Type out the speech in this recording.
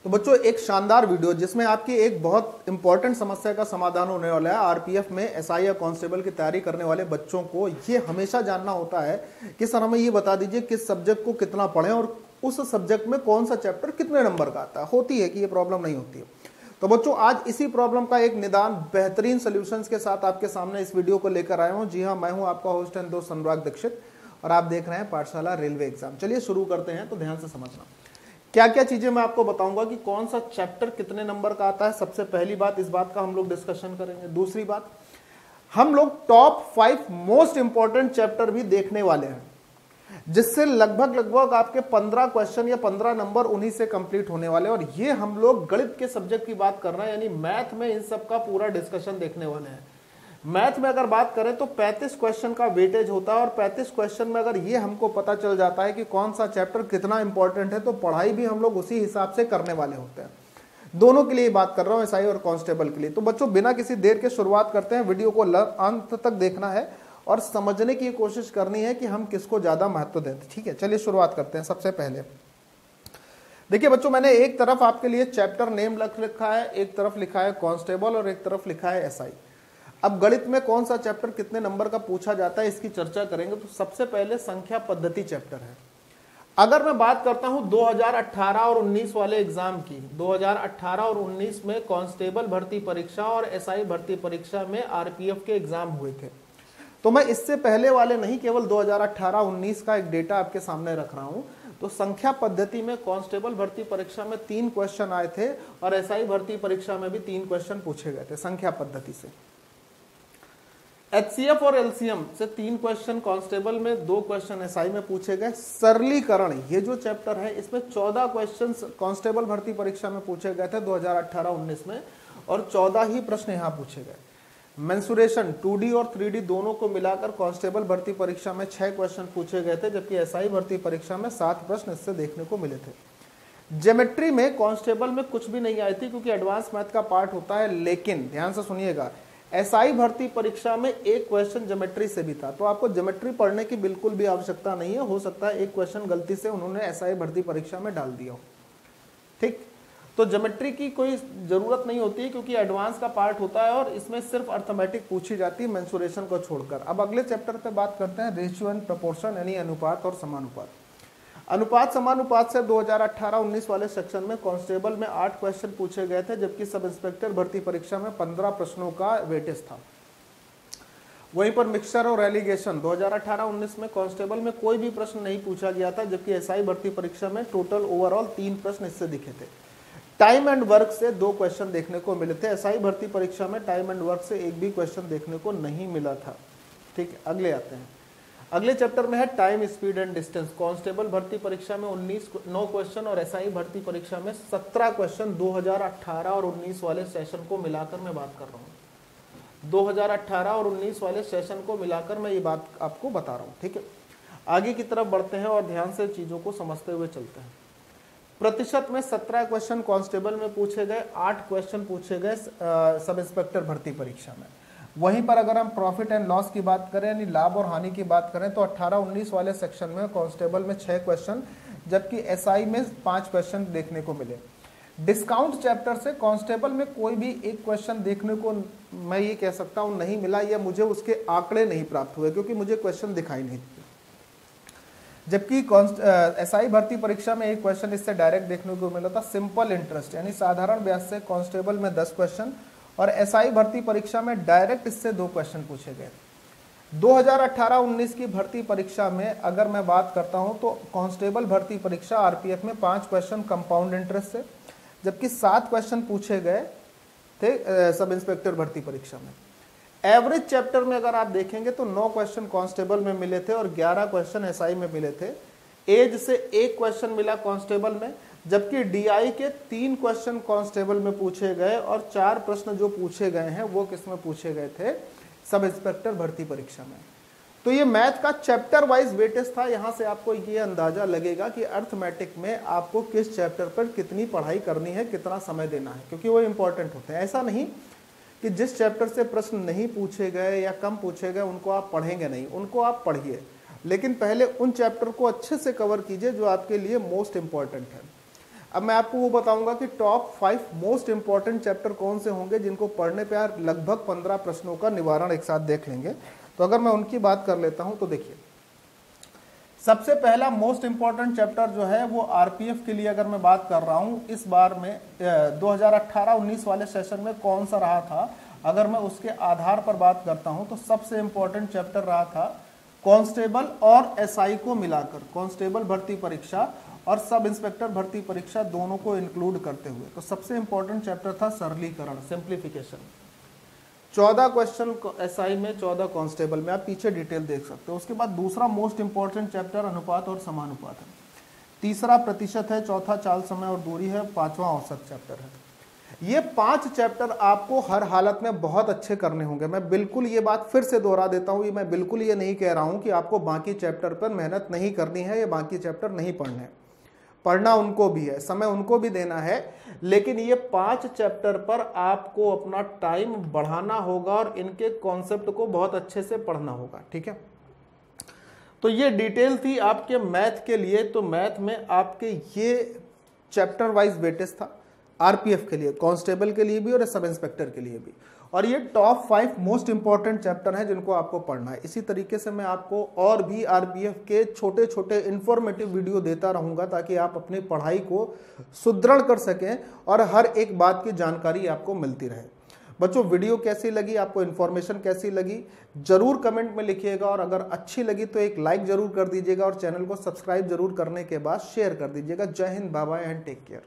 तो बच्चों एक शानदार वीडियो जिसमें आपकी एक बहुत इंपॉर्टेंट समस्या का समाधान होने वाला है। आरपीएफ में एसआई या कांस्टेबल की तैयारी करने वाले बच्चों को ये हमेशा जानना होता है कि सर हमें ये बता दीजिए किस सब्जेक्ट को कितना पढ़ें और उस सब्जेक्ट में कौन सा चैप्टर कितने नंबर का आता है। होती है कि ये प्रॉब्लम नहीं होती है। तो बच्चों आज इसी प्रॉब्लम का एक निदान बेहतरीन सॉल्यूशंस के साथ आपके सामने इस वीडियो को लेकर आया हूं। जी हाँ, मैं हूं आपका होस्ट एंड दोस्त अनुराग दीक्षित और आप देख रहे हैं पाठशाला रेलवे एग्जाम। चलिए शुरू करते हैं। तो ध्यान से समझना क्या क्या चीजें मैं आपको बताऊंगा कि कौन सा चैप्टर कितने नंबर का आता है। सबसे पहली बात, इस बात का हम लोग डिस्कशन करेंगे। दूसरी बात, हम लोग टॉप 5 मोस्ट इंपॉर्टेंट चैप्टर भी देखने वाले हैं, जिससे लगभग आपके 15 क्वेश्चन या 15 नंबर उन्हीं से कंप्लीट होने वाले हैं। और ये हम लोग गणित के सब्जेक्ट की बात कर रहे हैं, यानी मैथ में इन सब का पूरा डिस्कशन देखने वाले हैं। मैथ में अगर बात करें तो 35 क्वेश्चन का वेटेज होता है और 35 क्वेश्चन में अगर ये हमको पता चल जाता है कि कौन सा चैप्टर कितना इंपॉर्टेंट है तो पढ़ाई भी हम लोग उसी हिसाब से करने वाले होते हैं। दोनों के लिए बात कर रहा हूं, एसआई और कांस्टेबल के लिए। तो बच्चों बिना किसी देर के शुरुआत करते हैं। वीडियो को अंत तक देखना है और समझने की कोशिश करनी है कि हम किसको ज्यादा महत्व देते। ठीक है, चलिए शुरुआत करते हैं। सबसे पहले देखिए बच्चों, मैंने एक तरफ आपके लिए चैप्टर नेम लिख रखा है, एक तरफ लिखा है कांस्टेबल और एक तरफ लिखा है एसआई। अब गणित में कौन सा चैप्टर कितने नंबर का पूछा जाता है इसकी चर्चा करेंगे। तो सबसे पहले संख्या पद्धति चैप्टर है। अगर मैं बात करता हूं 2018 और 19 वाले एग्जाम की, 2018 और 19 में कांस्टेबल भर्ती परीक्षा और एसआई भर्ती परीक्षा में आरपीएफ के एग्जाम हुए थे। तो मैं इससे पहले वाले नहीं, केवल 2018-19 का एक डेटा आपके सामने रख रहा हूं। तो संख्या पद्धति में कांस्टेबल भर्ती परीक्षा में 3 क्वेश्चन आए थे और एसआई भर्ती परीक्षा में भी 3 क्वेश्चन पूछे गए थे संख्या पद्धति से। एचसीएफ और एलसीएम से 3 क्वेश्चन कांस्टेबल में, 2 क्वेश्चन एसआई में पूछे गए। सरलीकरण ये जो चैप्टर है इसमें 14 क्वेश्चन कांस्टेबल भर्ती परीक्षा में पूछे गए थे 2018-19 में और 14 ही प्रश्न यहाँ पूछे गए। मेंसुरेशन 2D और 3D दोनों को मिलाकर कांस्टेबल भर्ती परीक्षा में 6 क्वेश्चन पूछे गए थे, जबकि एसआई भर्ती परीक्षा में 7 प्रश्न इससे देखने को मिले थे। ज्योमेट्री में कांस्टेबल में कुछ भी नहीं आई थी क्योंकि एडवांस मैथ का पार्ट होता है, लेकिन ध्यान से सुनिएगा एसआई भर्ती परीक्षा में 1 क्वेश्चन ज्योमेट्री से भी था। तो आपको ज्योमेट्री पढ़ने की बिल्कुल भी आवश्यकता नहीं है। हो सकता है 1 क्वेश्चन गलती से उन्होंने एसआई भर्ती परीक्षा में डाल दिया हो। ठीक, तो ज्योमेट्री की कोई जरूरत नहीं होती है क्योंकि एडवांस का पार्ट होता है और इसमें सिर्फ अर्थमेटिक पूछी जाती है मेंसुरेशन को छोड़कर। अब अगले चैप्टर पे बात करते हैं रेशियो एंड प्रोपोर्शन, यानी अनुपात और समानुपात। अनुपात समानुपात से 2018-19 वाले सेक्शन में कांस्टेबल में 8 क्वेश्चन पूछे गए थे, जबकि सब इंस्पेक्टर भर्ती परीक्षा में 15 प्रश्नों का वेटेज था। वहीं पर मिक्सचर और एलिगेशन 2018-19 में कांस्टेबल में कोई भी प्रश्न नहीं पूछा गया था, जबकि एसआई भर्ती परीक्षा में टोटल ओवरऑल 3 प्रश्न इससे दिखे थे। टाइम एंड वर्क से 2 क्वेश्चन देखने को मिले थे। एसआई भर्ती परीक्षा में टाइम एंड वर्क से एक भी क्वेश्चन देखने को नहीं मिला था। ठीक है, अगले आते हैं। अगले चैप्टर में है time, speed and distance. Constable भर्ती परीक्षा में 9 क्वेश्चन और एसआई भर्ती परीक्षा में 17 क्वेश्चन 2018 और 19 वाले सेशन को मिलाकर मैं बात कर रहा हूं। 2018 और 19 वाले सेशन को मिलाकर मैं ये बात आपको बता रहा हूं। ठीक है, आगे की तरफ बढ़ते हैं और ध्यान से चीजों को समझते हुए चलते हैं। प्रतिशत में 17 क्वेश्चन कांस्टेबल में पूछे गए, 8 क्वेश्चन पूछे गए सब इंस्पेक्टर भर्ती परीक्षा में। वहीं पर अगर हम प्रॉफिट एंड लॉस की बात करें, यानी लाभ और हानि की बात करें, तो 18-19 वाले सेक्शन में कांस्टेबल में 6 क्वेश्चन, जबकि एसआई में 5 क्वेश्चन देखने को मिले। डिस्काउंट चैप्टर से कांस्टेबल में कोई भी एक क्वेश्चन देखने को मैं ये कह सकता हूं नहीं मिला, या मुझे उसके आंकड़े नहीं प्राप्त हुए क्योंकि मुझे क्वेश्चन दिखाई नहीं दिए। जबकि एसआई भर्ती परीक्षा में एक क्वेश्चन इससे डायरेक्ट देखने को मिला था, सिंपल इंटरेस्ट, यानी साधारण ब्याज से कांस्टेबल में 10 क्वेश्चन और एसआई भर्ती परीक्षा में डायरेक्ट इससे 2 क्वेश्चन पूछे गए। 2018-19 की भर्ती परीक्षा में अगर मैं बात करता हूं तो कांस्टेबल भर्ती परीक्षा आरपीएफ में 5 क्वेश्चन कंपाउंड इंटरेस्ट से, जबकि 7 क्वेश्चन पूछे गए थे सब इंस्पेक्टर भर्ती परीक्षा में। एवरेज चैप्टर में अगर आप देखेंगे तो 9 क्वेश्चन कांस्टेबल में मिले थे और 11 क्वेश्चन एसआई में मिले थे। एज से 1 क्वेश्चन मिला कांस्टेबल में, जबकि डीआई के 3 क्वेश्चन कांस्टेबल में पूछे गए और 4 प्रश्न जो पूछे गए हैं वो किसमें पूछे गए थे, सब इंस्पेक्टर भर्ती परीक्षा में। तो ये मैथ का चैप्टर वाइज वेटेज था। यहां से आपको ये अंदाजा लगेगा कि अर्थमेटिक में आपको किस चैप्टर पर कितनी पढ़ाई करनी है, कितना समय देना है, क्योंकि वो इंपॉर्टेंट होते हैं। ऐसा नहीं कि जिस चैप्टर से प्रश्न नहीं पूछे गए या कम पूछे गए उनको आप पढ़ेंगे नहीं, उनको आप पढ़िए, लेकिन पहले उन चैप्टर को अच्छे से कवर कीजिए जो आपके लिए मोस्ट इंपॉर्टेंट है। अब मैं आपको वो बताऊंगा कि टॉप 5 मोस्ट इंपॉर्टेंट चैप्टर कौन से होंगे जिनको पढ़ने पे यार लगभग 15 प्रश्नों का निवारण एक साथ देख लेंगे। तो अगर मैं उनकी बात कर लेता हूं तो देखिए, सबसे पहला मोस्ट इंपॉर्टेंट चैप्टर जो है वो आरपीएफ के लिए अगर मैं बात कर रहा हूं, इस बार में 2018-19 वाले सेशन में कौन सा रहा था, अगर मैं उसके आधार पर बात करता हूं तो सबसे इंपॉर्टेंट चैप्टर रहा था कांस्टेबल और एसआई को मिलाकर, कांस्टेबल भर्ती परीक्षा और सब इंस्पेक्टर भर्ती परीक्षा दोनों को इंक्लूड करते हुए। तो सबसे इंपॉर्टेंट चैप्टर था सरलीकरण, सिंप्लीफिकेशन। 14 क्वेश्चन एसआई में, 14 कांस्टेबल में, आप पीछे डिटेल देख सकते हो। उसके बाद दूसरा मोस्ट इंपॉर्टेंट चैप्टर अनुपात और समानुपात है, तीसरा प्रतिशत है, चौथा चाल समय और दूरी है, पांचवा औसत चैप्टर है। ये 5 चैप्टर आपको हर हालत में बहुत अच्छे करने होंगे। मैं बिल्कुल ये बात फिर से दोहरा देता हूं, मैं बिल्कुल ये नहीं कह रहा हूं कि आपको बाकी चैप्टर पर मेहनत नहीं करनी है या बाकी चैप्टर नहीं पढ़ने हैं, पढ़ना उनको भी है, समय उनको भी देना है, लेकिन ये 5 चैप्टर पर आपको अपना टाइम बढ़ाना होगा और इनके कॉन्सेप्ट को बहुत अच्छे से पढ़ना होगा, ठीक है। तो ये डिटेल थी आपके मैथ के लिए। तो मैथ में आपके ये चैप्टर वाइज वेटेज था आरपीएफ के लिए, कांस्टेबल के लिए भी और सब इंस्पेक्टर के लिए भी, और ये टॉप 5 मोस्ट इंपॉर्टेंट चैप्टर हैं जिनको आपको पढ़ना है। इसी तरीके से मैं आपको और भी आरपीएफ के छोटे छोटे इंफॉर्मेटिव वीडियो देता रहूंगा ताकि आप अपनी पढ़ाई को सुदृढ़ कर सकें और हर एक बात की जानकारी आपको मिलती रहे। बच्चों, वीडियो कैसी लगी, आपको इन्फॉर्मेशन कैसी लगी, जरूर कमेंट में लिखिएगा, और अगर अच्छी लगी तो एक लाइक जरूर कर दीजिएगा और चैनल को सब्सक्राइब जरूर करने के बाद शेयर कर दीजिएगा। Jai Hind, bye bye and take care.